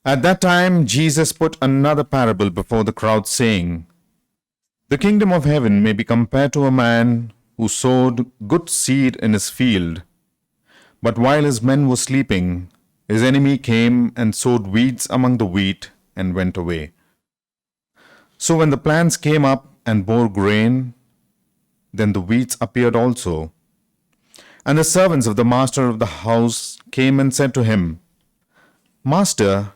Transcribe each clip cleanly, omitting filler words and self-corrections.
At that time, Jesus put another parable before the crowd, saying, "The kingdom of heaven may be compared to a man who sowed good seed in his field. But while his men were sleeping, his enemy came and sowed weeds among the wheat and went away. So when the plants came up and bore grain, then the weeds appeared also. And the servants of the master of the house came and said to him, 'Master,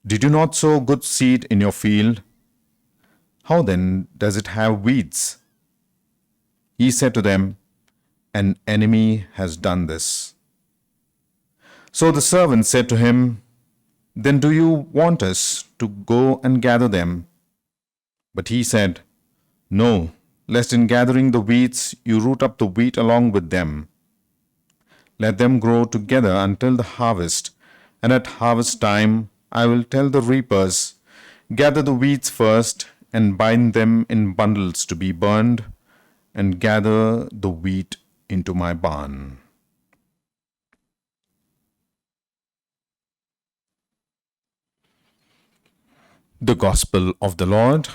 did you not sow good seed in your field? How then does it have weeds?' He said to them, 'An enemy has done this.' So the servants said to him, 'Then do you want us to go and gather them?' But he said, 'No, lest in gathering the weeds you root up the wheat along with them. Let them grow together until the harvest, and at harvest time I will tell the reapers, gather the weeds first and bind them in bundles to be burned, and gather the wheat into my barn.'" The Gospel of the Lord.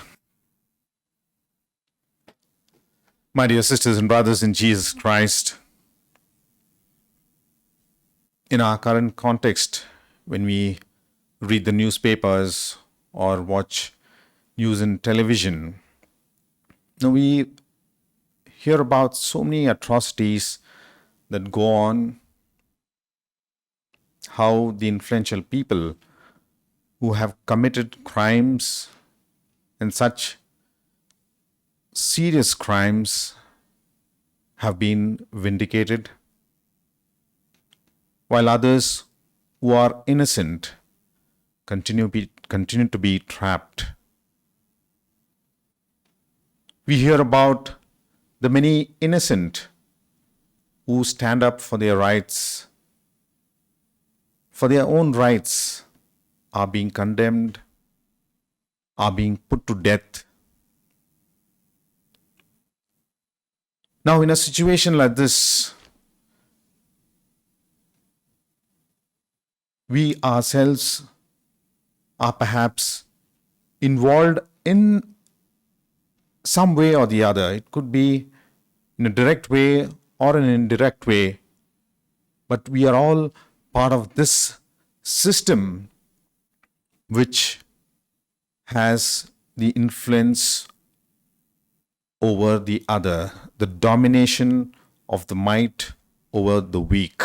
My dear sisters and brothers in Jesus Christ, in our current context, when we read the newspapers or watch news in television, we hear about so many atrocities that go on, how the influential people who have committed crimes and such serious crimes have been vindicated, while others who are innocent continue to be trapped. We hear about the many innocent who stand up for their rights, for their own rights, are being condemned, are being put to death. Now, in a situation like this, we ourselves are perhaps involved in some way or the other. It could be in a direct way or an indirect way, but we are all part of this system which has the influence over the other, the domination of the might over the weak,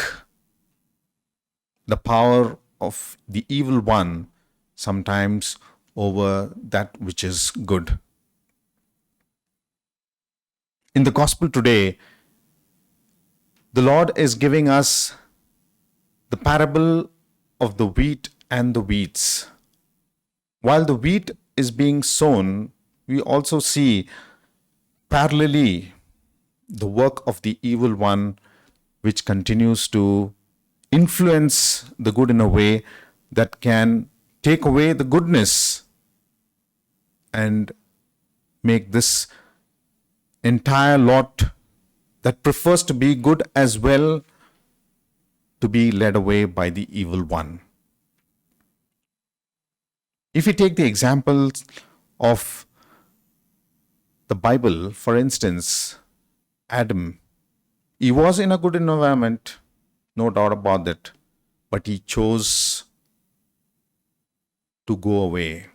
the power of the evil one sometimes over that which is good. In the gospel today, the Lord is giving us the parable of the wheat and the weeds. While the wheat is being sown, we also see parallelly the work of the evil one, which continues to influence the good in a way that can take away the goodness and make this entire lot that prefers to be good as well to be led away by the evil one. If we take the examples of the Bible, for instance, Adam, he was in a good environment, no doubt about that, but he chose to go away.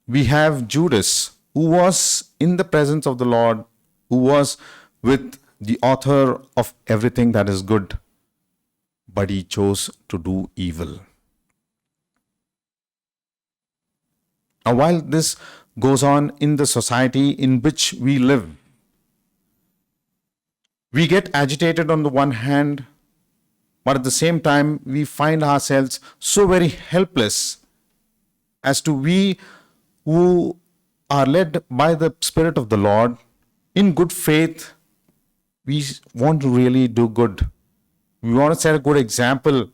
We have Judas, who was in the presence of the Lord, who was with the author of everything that is good, but he chose to do evil. Now, while this goes on in the society in which we live, we get agitated on the one hand, but at the same time, we find ourselves so very helpless as to we who are led by the Spirit of the Lord in good faith. We want to really do good. We want to set a good example,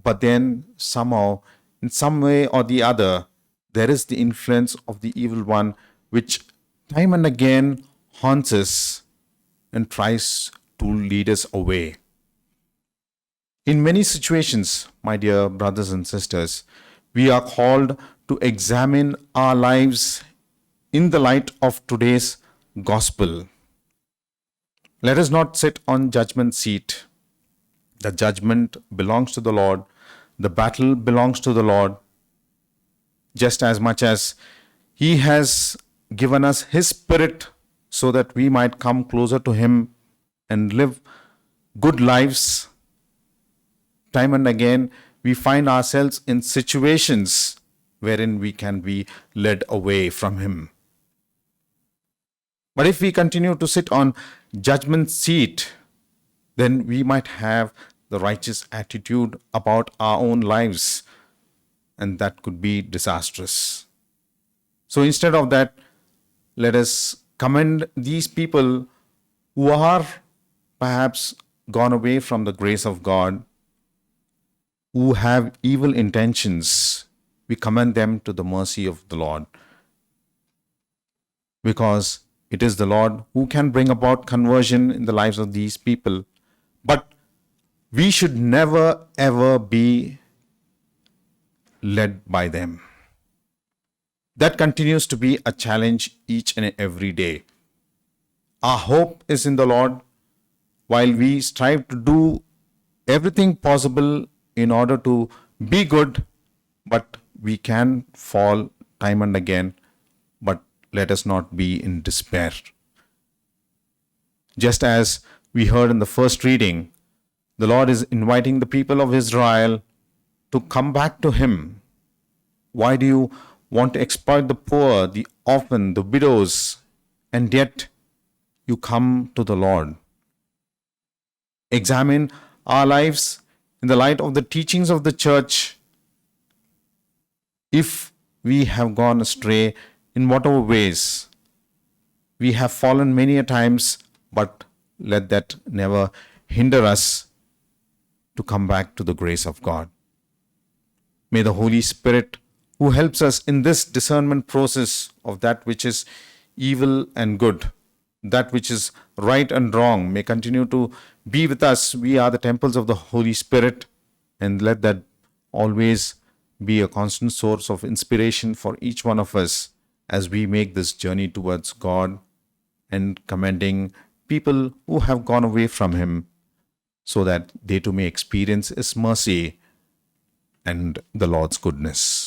but then somehow, in some way or the other, there is the influence of the evil one which time and again haunts us and tries to lead us away. In many situations, my dear brothers and sisters, we are called to examine our lives in the light of today's gospel. Let us not sit on judgment seat. The judgment belongs to the Lord. The battle belongs to the Lord. Just as much as He has given us His Spirit so that we might come closer to Him and live good lives, time and again we find ourselves in situations wherein we can be led away from Him. But if we continue to sit on judgment seat, then we might have the righteous attitude about our own lives, and that could be disastrous. So instead of that, let us commend these people who are perhaps gone away from the grace of God, who have evil intentions. We commend them to the mercy of the Lord, because it is the Lord who can bring about conversion in the lives of these people. But we should never ever be led by them. That continues to be a challenge each and every day. Our hope is in the Lord, while we strive to do everything possible in order to be good, but we can fall time and again. But let us not be in despair. Just as we heard in the first reading, the Lord is inviting the people of Israel to come back to Him. Why do you want to exploit the poor, the orphan, the widows, and yet you come to the Lord? Examine our lives in the light of the teachings of the church. If we have gone astray in whatever ways, we have fallen many a times, but let that never hinder us to come back to the grace of God. May the Holy Spirit, who helps us in this discernment process of that which is evil and good, that which is right and wrong, may continue to be with us. We are the temples of the Holy Spirit, and let that always be a constant source of inspiration for each one of us as we make this journey towards God and commending people who have gone away from Him, so that they too may experience His mercy and the Lord's goodness.